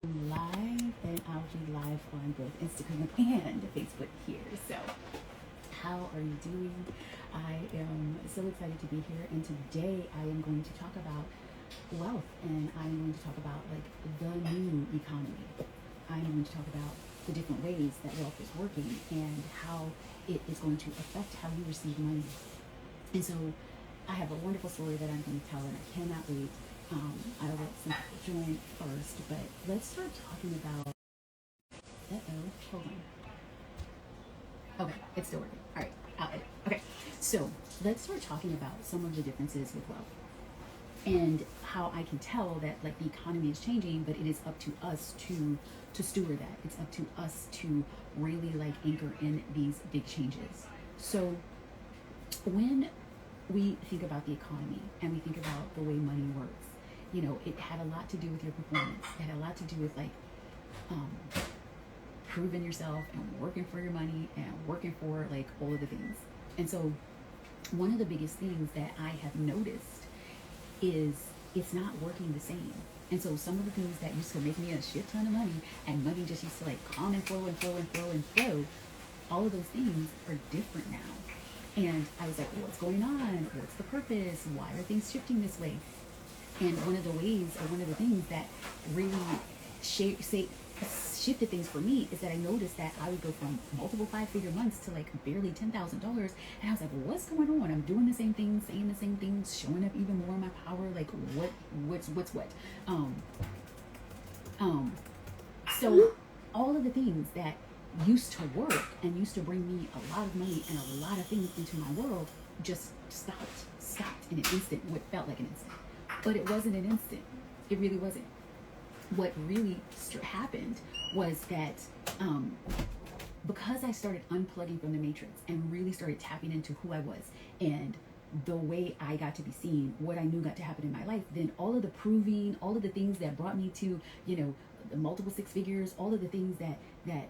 Live, and I'll be live on both Instagram and Facebook here. So, how are you doing? I am so excited to be here, and today I am going to talk about wealth, and I'm going to talk about like the new economy. I'm going to talk about the different ways that wealth is working and how it is going to affect how you receive money. And so, I have a wonderful story that I'm going to tell, and I cannot wait. I'll let some people join first, but let's start talking about. Hold on. Okay, it's still working. All right, I'll edit. Okay, so let's start talking about some of the differences with wealth and how I can tell that like the economy is changing, but it is up to us to steward that. It's up to us to really like anchor in these big changes. So when we think about the economy and we think about the way money works, it had a lot to do with your performance. It had a lot to do with like um, proving yourself and working for your money and working for like all of the things. And so one of the biggest things that I have noticed is it's not working the same. And so some of the things that used to make me a shit ton of money and money just used to like come and flow and flow and flow and flow, all of those things are different now. And I was like, what's going on? What's the purpose? Why are things shifting this way? And one of the ways, or one of the things that really shifted things for me is that I noticed that I would go from multiple five-figure months to like barely $10,000. And I was like, well, what's going on? I'm doing the same things, saying the same things, showing up even more in my power. Like, what's what? So all of the things that used to work and used to bring me a lot of money and a lot of things into my world just stopped in an instant, what felt like an instant. But it wasn't an instant. It really wasn't. What really happened was that because I started unplugging from the matrix and really started tapping into who I was and the way I got to be seen, what I knew got to happen in my life, then all of the proving, all of the things that brought me to, the multiple six figures, all of the things that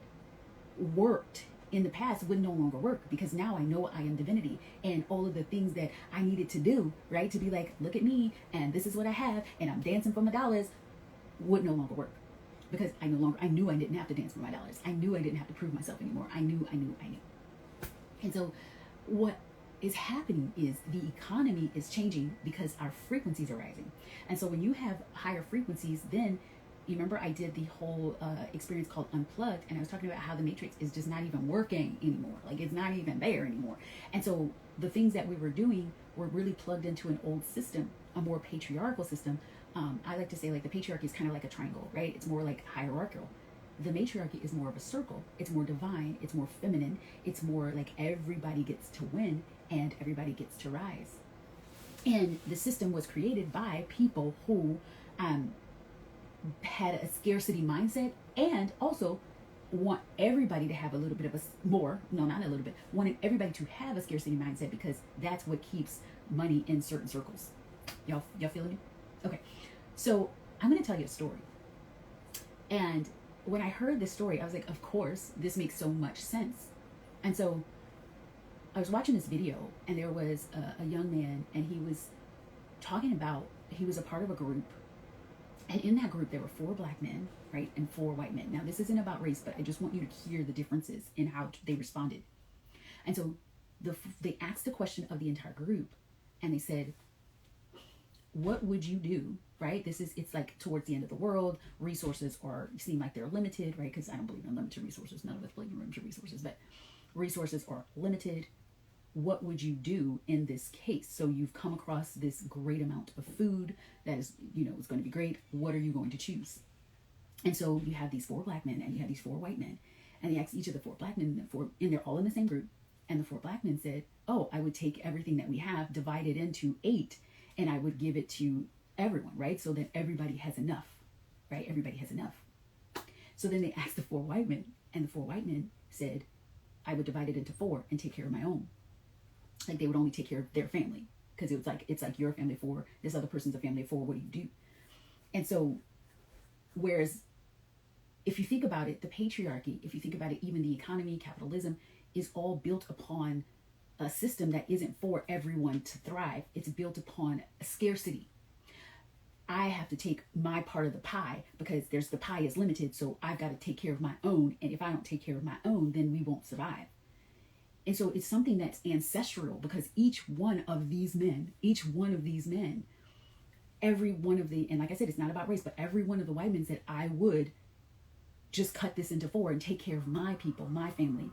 worked in the past would no longer work, because now I know I am divinity, and all of the things that I needed to do, right, to be like, look at me and this is what I have and I'm dancing for my dollars, would no longer work, because I knew I didn't have to dance for my dollars. I knew I didn't have to prove myself anymore. I knew. And so what is happening is the economy is changing because our frequencies are rising. And so when you have higher frequencies, then you remember I did the whole experience called Unplugged, and I was talking about how the matrix is just not even working anymore. Like, it's not even there anymore. And so the things that we were doing were really plugged into an old system, a more patriarchal system. I like to say like the patriarchy is kind of like a triangle, right? It's more like hierarchical. The matriarchy is more of a circle. It's more divine. It's more feminine. It's more like everybody gets to win and everybody gets to rise. And the system was created by people who had a scarcity mindset, and also want everybody to have a little bit of wanted everybody to have a scarcity mindset, because that's what keeps money in certain circles. Y'all feeling me? Okay, so I'm going to tell you a story. And when I heard this story, I was like, of course, this makes so much sense. And so I was watching this video, and there was a young man, and he was talking about, he was a part of a group. And in that group, there were 4 black men, right, and 4 white men. Now, this isn't about race, but I just want you to hear the differences in how they responded. And so they asked the question of the entire group, and they said, what would you do, right? It's like towards the end of the world. Resources seem like they're limited, right? Because I don't believe in limited resources. None of us believe in limited resources, but resources are limited. What would you do in this case? So you've come across this great amount of food that is, is going to be great. What are you going to choose? And so you have these 4 black men and you have these 4 white men, and they asked each of the 4 black men, and they're all in the same group. And the 4 black men said, oh, I would take everything that we have, divide it into 8, and I would give it to everyone, right? So that everybody has enough, right? Everybody has enough. So then they asked the 4 white men, and the 4 white men said, I would divide it into 4 and take care of my own. Like, they would only take care of their family, because it's like you're a family of 4, this other person's a family of 4, what do you do? And so, whereas if you think about it, the patriarchy, if you think about it, even the economy, capitalism, is all built upon a system that isn't for everyone to thrive. It's built upon a scarcity. I have to take my part of the pie because the pie is limited. So I've got to take care of my own. And if I don't take care of my own, then we won't survive. And so it's something that's ancestral because each one of these men, every one of the, and like I said, it's not about race, but every one of the white men said, I would just cut this into 4 and take care of my people, my family,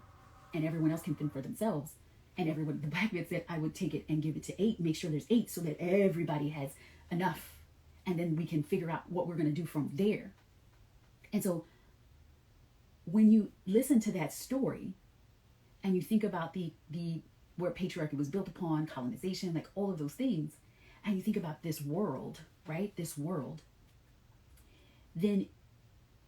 and everyone else can fend for themselves. And everyone, the black man said, I would take it and give it to 8, make sure there's 8 so that everybody has enough. And then we can figure out what we're going to do from there. And so when you listen to that story and you think about the where patriarchy was built upon, colonization, like all of those things, and you think about this world, right? This world, then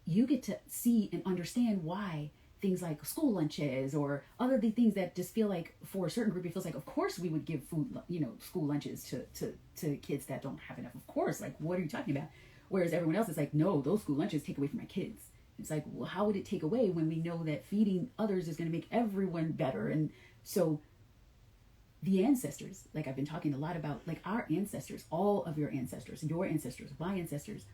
you get to see and understand why things like school lunches or other the things that just feel like for a certain group, it feels like, of course we would give food, school lunches to kids that don't have enough. Of course, like, what are you talking about? Whereas everyone else is like, no, those school lunches take away from my kids. It's like, well, how would it take away when we know that feeding others is going to make everyone better? And so the ancestors, like I've been talking a lot about, like our ancestors, all of your ancestors, my ancestors,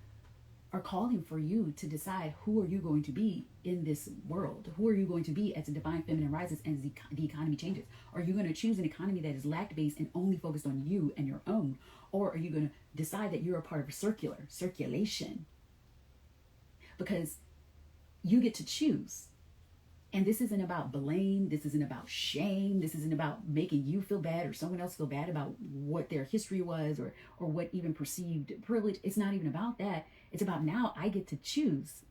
are calling for you to decide who are you going to be in this world? Who are you going to be as the divine feminine rises and the economy changes? Are you going to choose an economy that is lack-based and only focused on you and your own? Or are you going to decide that you're a part of circulation? Because you get to choose. And this isn't about blame. This isn't about shame. This isn't about making you feel bad or someone else feel bad about what their history was or what even perceived privilege. It's not even about that. It's about now I get to choose.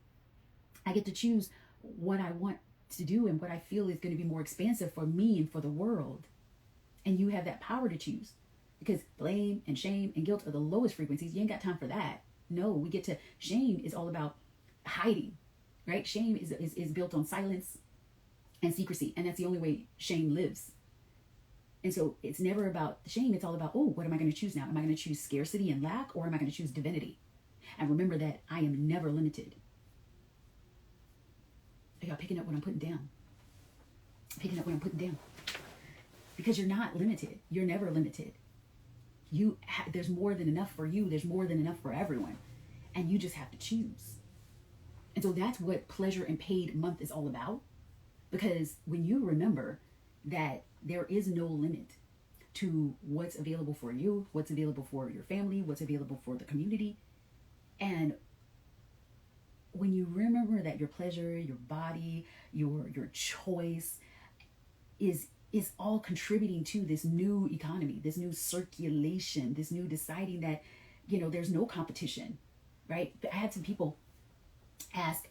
I get to choose what I want to do and what I feel is going to be more expansive for me and for the world. And you have that power to choose because blame and shame and guilt are the lowest frequencies. You ain't got time for that. No, we get to, shame is all about hiding, right? Shame is built on silence and secrecy. And that's the only way shame lives. And so it's never about shame. It's all about, oh, what am I going to choose now? Am I going to choose scarcity and lack, or am I going to choose divinity? And remember that I am never limited. Are y'all picking up what I'm putting down? Because you're not limited. You're never limited. There's more than enough for you. There's more than enough for everyone. And you just have to choose. And so that's what Pleasure and Paid Month is all about. Because when you remember that there is no limit to what's available for you, what's available for your family, what's available for the community, and when you remember that your pleasure, your body, your choice is all contributing to this new economy, this new circulation, this new deciding that, there's no competition, right? I had some people ask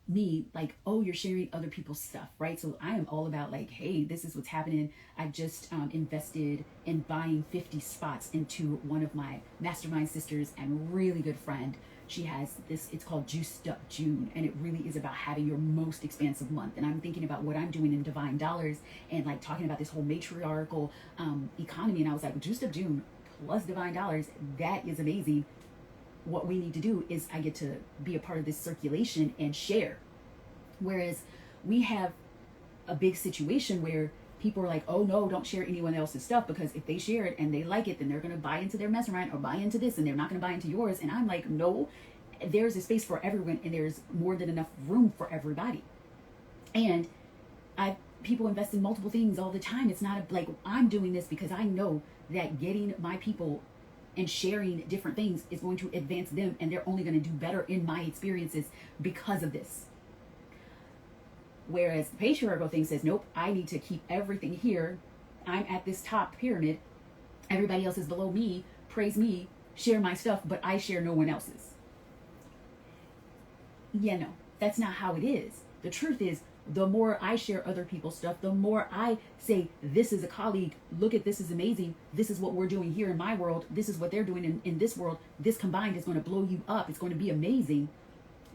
me like, oh, you're sharing other people's stuff, right? So I am all about like, hey, this is what's happening. I just invested in buying 50 spots into one of my mastermind sisters and really good friend. She has this, it's called Juiced Up June, and it really is about having your most expansive month. And I'm thinking about what I'm doing in Divine Dollars and like talking about this whole matriarchal economy. And I was like, Juiced Up June plus Divine Dollars, that is amazing. What we need to do is I get to be a part of this circulation and share. Whereas we have a big situation where people are like, oh no, don't share anyone else's stuff, because if they share it and they like it, then they're going to buy into their mastermind or buy into this and they're not going to buy into yours. And I'm like, no, there's a space for everyone and there's more than enough room for everybody. And people invest in multiple things all the time. It's not like I'm doing this because I know that getting my people and sharing different things is going to advance them, and they're only going to do better in my experiences because of this. Whereas the patriarchal thing says, nope, I need to keep everything here. I'm at this top pyramid. Everybody else is below me. Praise me, share my stuff, but I share no one else's. Yeah, no, that's not how it is. The truth is, the more I share other people's stuff, the more I say, this is a colleague, look at this is amazing, this is what we're doing here in my world, this is what they're doing in this world, this combined is going to blow you up, it's going to be amazing.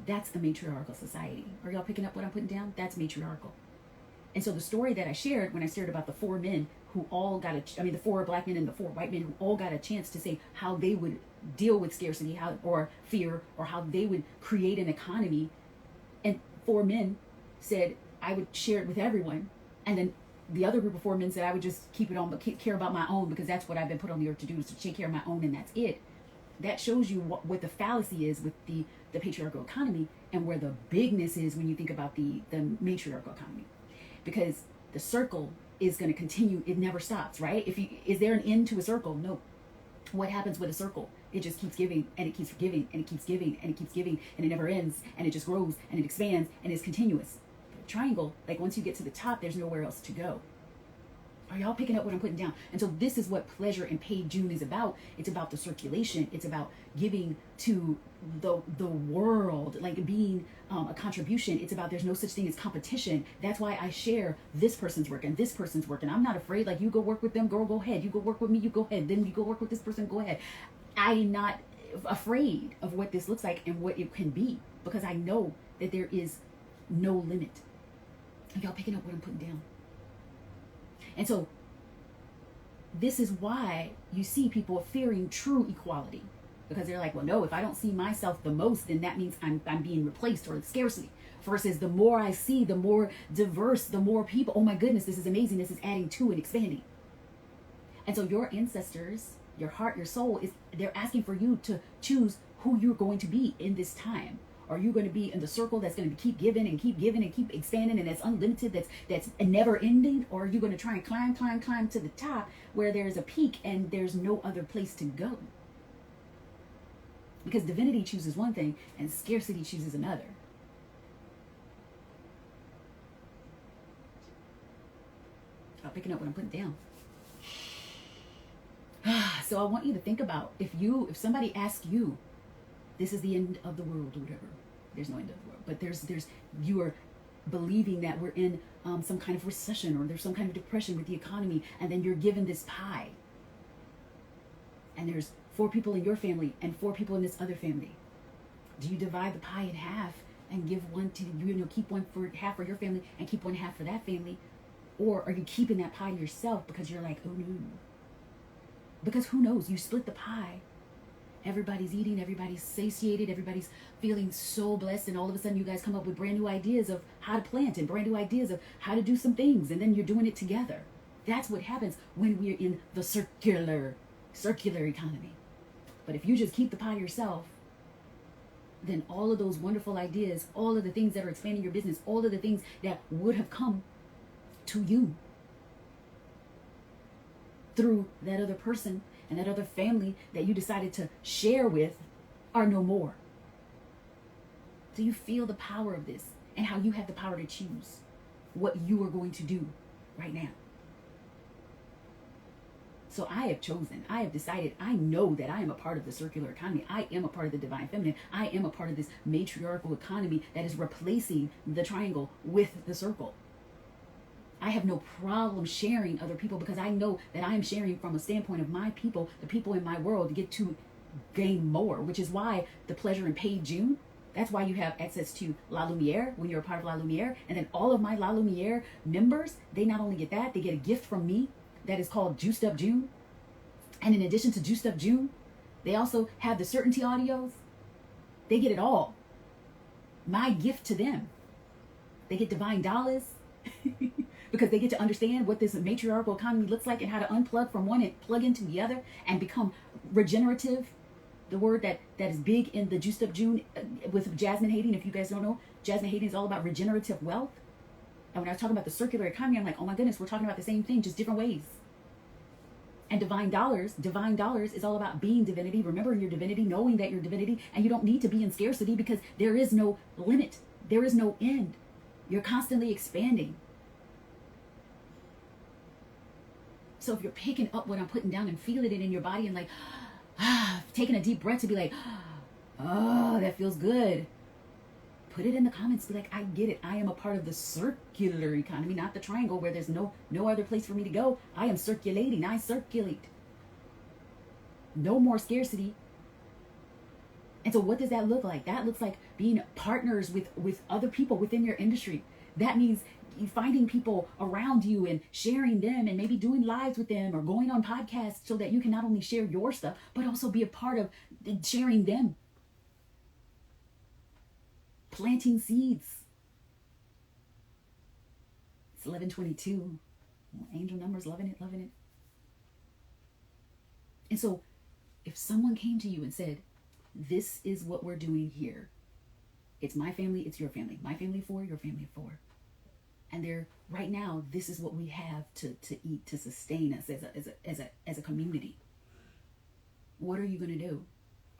That's the matriarchal society. Are y'all picking up what I'm putting down? That's matriarchal. And so the story that I shared when I shared about the 4 men who all got the 4 black men and the 4 white men who all got a chance to say how they would deal with scarcity, or fear, or how they would create an economy. And 4 men said, I would share it with everyone. And then the other group of 4 men said, I would just keep it on, but care about my own, because that's what I've been put on the earth to do, is to take care of my own, and that's it. That shows you what the fallacy is with the patriarchal economy, and where the bigness is when you think about the matriarchal economy. Because the circle is going to continue. It never stops, right? Is there an end to a circle? No. What happens with a circle? It just keeps giving, and it keeps giving, and it keeps giving, and it keeps giving, and it never ends, and it just grows, and it expands, and it's continuous. But a triangle, like once you get to the top, there's nowhere else to go. Are y'all picking up what I'm putting down? And so this is what pleasure and paid June is about. It's about the circulation. It's about giving to the world, like being a contribution. It's about there's no such thing as competition. That's why I share this person's work and this person's work. And I'm not afraid, like, you go work with them, girl, go ahead. You go work with me, you go ahead. Then you go work with this person, go ahead. I'm not afraid of what this looks like and what it can be, because I know that there is no limit. Are y'all picking up what I'm putting down? And so this is why you see people fearing true equality, because they're like, well, no, if I don't see myself the most, then that means I'm being replaced, or scarcity. Versus the more I see, the more diverse, the more people. Oh my goodness, this is amazing. This is adding to and expanding. And so your ancestors, your heart, your soul, they're asking for you to choose who you're going to be in this time. Are you going to be in the circle that's going to keep giving and keep giving and keep expanding, and that's unlimited, that's never ending? Or are you going to try and climb to the top where there's a peak and there's no other place to go? Because divinity chooses one thing and scarcity chooses another. I'm picking up what I'm putting down. So I want you to think about, if somebody asks you, this is the end of the world or whatever. There's no end of the world, but you are believing that we're in some kind of recession, or there's some kind of depression with the economy, and then you're given this pie, and there's 4 people in your family and 4 people in this other family. Do you divide the pie in half and give one to keep one for half for your family and keep one half for that family? Or are you keeping that pie to yourself because you're like, oh no? Because who knows? You split the pie. Everybody's eating, everybody's satiated, everybody's feeling so blessed, and all of a sudden you guys come up with brand new ideas of how to plant and brand new ideas of how to do some things, and then you're doing it together. That's what happens when we're in the circular economy. But if you just keep the pie yourself, then all of those wonderful ideas, all of the things that are expanding your business, all of the things that would have come to you through that other person and that other family that you decided to share with are no more. Do you feel the power of this, and how you have the power to choose what you are going to do right now? So I have chosen, I have decided, I know that I am a part of the circular economy. I am a part of the divine feminine. I am a part of this matriarchal economy that is replacing the triangle with the circle. I have no problem sharing other people, because I know that I am sharing from a standpoint of my people, the people in my world, get to gain more, which is why the pleasure and paid June, that's why you have access to La Lumière when you're a part of La Lumière. And then all of my La Lumière members, they not only get that, they get a gift from me that is called Juiced Up June. And in addition to Juiced Up June, they also have the certainty audios. They get it all. My gift to them. They get divine dollars. Because they get to understand what this matriarchal economy looks like, and how to unplug from one and plug into the other and become regenerative. The word that is big in the Juiced Up June with Jasmine Hayden. If you guys don't know, Jasmine Hayden is all about regenerative wealth. And when I was talking about the circular economy, I'm like, oh my goodness, we're talking about the same thing, just different ways. And divine dollars is all about being divinity, remembering your divinity, knowing that you're divinity, and you don't need to be in scarcity, because there is no limit. There is no end. You're constantly expanding. So if you're picking up what I'm putting down and feeling it in your body, and like, taking a deep breath to be like, oh, that feels good. Put it in the comments. Be like, I get it. I am a part of the circular economy, not the triangle where there's no other place for me to go. I am circulating. I circulate. No more scarcity. And so what does that look like? That looks like being partners with other people within your industry. That means you finding people around you and sharing them, and maybe doing lives with them, or going on podcasts, so that you can not only share your stuff, but also be a part of sharing them. Planting seeds. It's 11:22. Angel numbers, loving it. And so if someone came to you and said, this is what we're doing here. It's my family, it's your family. My family of 4, your family of 4. And they're right now, this is what we have to eat, to sustain us as a community. What are you going to do?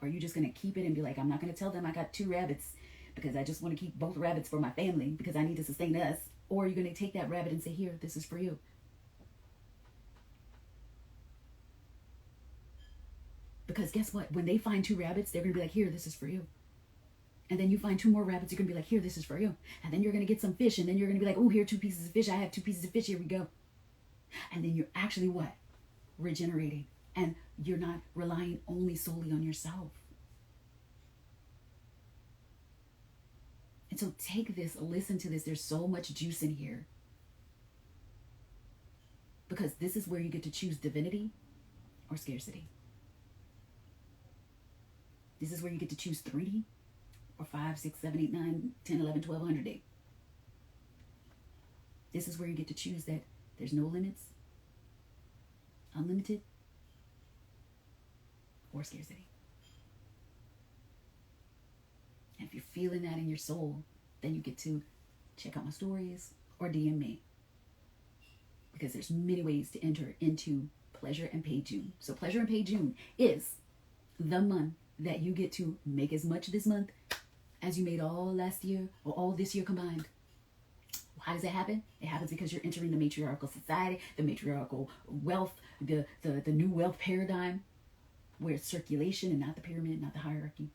Are you just going to keep it and be like, I'm not going to tell them I got 2 rabbits because I just want to keep both rabbits for my family because I need to sustain us? Or are you going to take that rabbit and say, here, this is for you? Because guess what? When they find 2 rabbits, they're going to be like, here, this is for you. And then you find 2 more rabbits, you're going to be like, here, this is for you. And then you're going to get some fish, and then you're going to be like, oh, here, 2 pieces of fish. I have 2 pieces of fish. Here we go. And then you're actually what? Regenerating. And you're not relying only solely on yourself. And so take this, listen to this. There's so much juice in here. Because this is where you get to choose divinity or scarcity. This is where you get to choose 3D or 5, 6, 7, 8, 9, 10, 11, 12, 100. This is where you get to choose that there's no limits, unlimited, or scarcity. And if you're feeling that in your soul, then you get to check out my stories or DM me. Because there's many ways to enter into Pleasure and Pay June. So Pleasure and Pay June is the month that you get to make as much this month as you made all last year or all this year combined. How does that happen? It happens because you're entering the matriarchal society, the matriarchal wealth, the new wealth paradigm, where it's circulation and not the pyramid, not the hierarchy.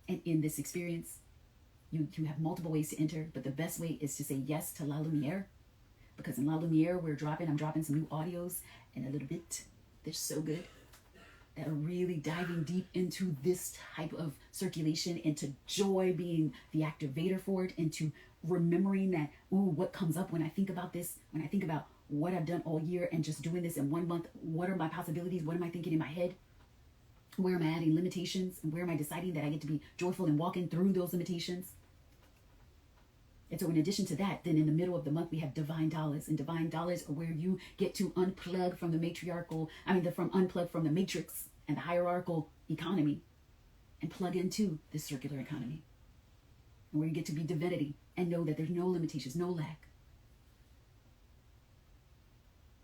And in this experience, you have multiple ways to enter, but the best way is to say yes to La Lumière, because in La Lumière, I'm dropping some new audios in a little bit. They're so good. That are really diving deep into this type of circulation, into joy being the activator for it, into remembering that, ooh, what comes up when I think about this, when I think about what I've done all year and just doing this in 1 month, what are my possibilities? What am I thinking in my head? Where am I adding limitations? And where am I deciding that I get to be joyful and walking through those limitations? And so in addition to that, then in the middle of the month, we have divine dollars. And divine dollars are where you get to unplug from the unplug from the matrix and the hierarchical economy and plug into the circular economy. And where you get to be divinity and know that there's no limitations, no lack.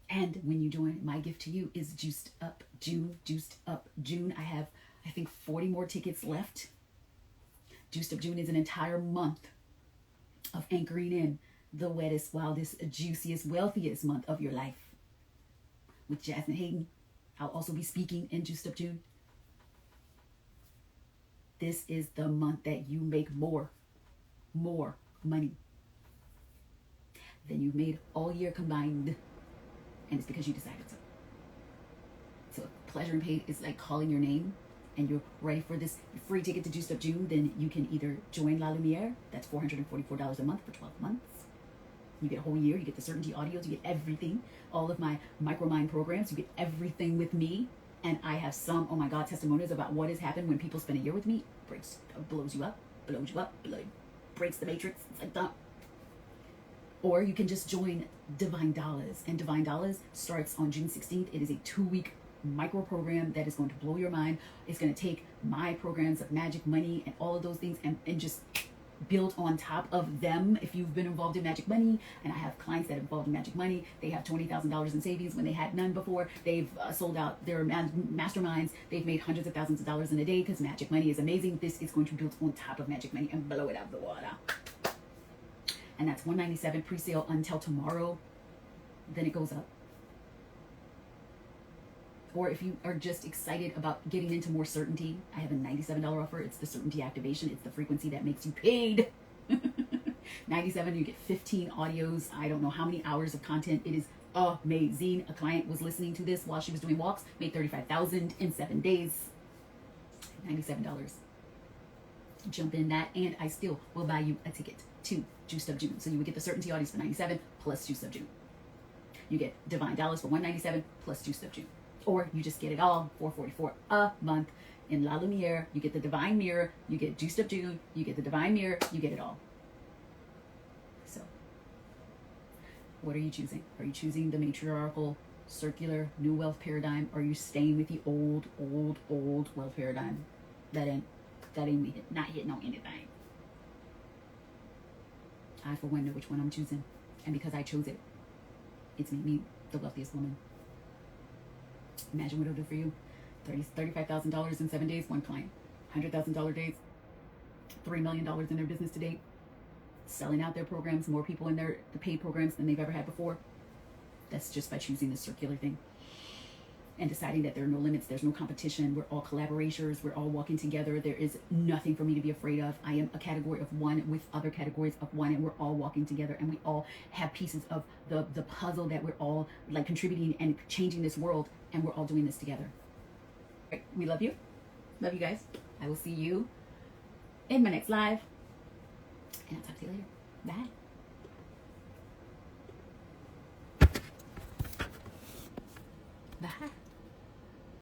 And when you join, my gift to you is Juiced Up June. Juiced Up June. I have, I think, 40 more tickets left. Juiced Up June is an entire month of anchoring in the wettest, wildest, juiciest, wealthiest month of your life. With Jasmine Hayden, I'll also be speaking in Juiced Up June. This is the month that you make more money than you've made all year combined. And it's because you decided so. So if Pleasure and Paid is like calling your name and you're ready for this free ticket to Juiced Up June, then you can either join La Lumière. That's $444 a month for 12 months. You get a whole year. You get the certainty audios. You get everything. All of my micromind programs. You get everything with me. And I have some, oh my God, testimonials about what has happened when people spend a year with me. Blows you up, breaks the matrix. It's like that. Or you can just join Divine Dollars. And Divine Dollars starts on June 16th. It is a 2-week micro program that is going to blow your mind. It's going to take my programs of magic, money, and all of those things and just build on top of them. If you've been involved in magic money, and I have clients that are involved in magic money, they have $20,000 in savings when they had none before. They've sold out their masterminds. They've made hundreds of thousands of dollars in a day because magic money is amazing. This is going to build on top of magic money and blow it out of the water. And that's $197 pre-sale until tomorrow. Then it goes up. Or if you are just excited about getting into more certainty, I have a $97 offer. It's the certainty activation. It's the frequency that makes you paid. $97, you get 15 audios. I don't know how many hours of content. It is amazing. A client was listening to this while she was doing walks, made $35,000 in 7 days. $97. Jump in that, and I still will buy you a ticket to Juiced Up June. So you would get the certainty audience for $97 plus Juiced Up June. You get Divine Dollars for $197 plus Juiced Up June. Or you just get it all, $444 a month. In La Lumière, you get the Divine Mirror, you get Juiced Up June, you get the Divine Mirror, you get it all. So, what are you choosing? Are you choosing the matriarchal circular, new wealth paradigm, or are you staying with the old wealth paradigm? That ain't not hitting on anything. I, for one, know which one I'm choosing. And because I chose it, it's made me the wealthiest woman. Imagine what it'll do for you. $35,000 in 7 days, one client. $100,000 days, $3 million in their business to date. Selling out their programs, more people in the paid programs than they've ever had before. That's just by choosing the circular thing. And deciding that there are no limits, there's no competition, we're all collaborators, we're all walking together, there is nothing for me to be afraid of. I am a category of one with other categories of one, and we're all walking together, and we all have pieces of the puzzle that we're all like contributing and changing this world, and we're all doing this together. Right, we love you. Love you guys. I will see you in my next live, and I'll talk to you later. Bye. Bye.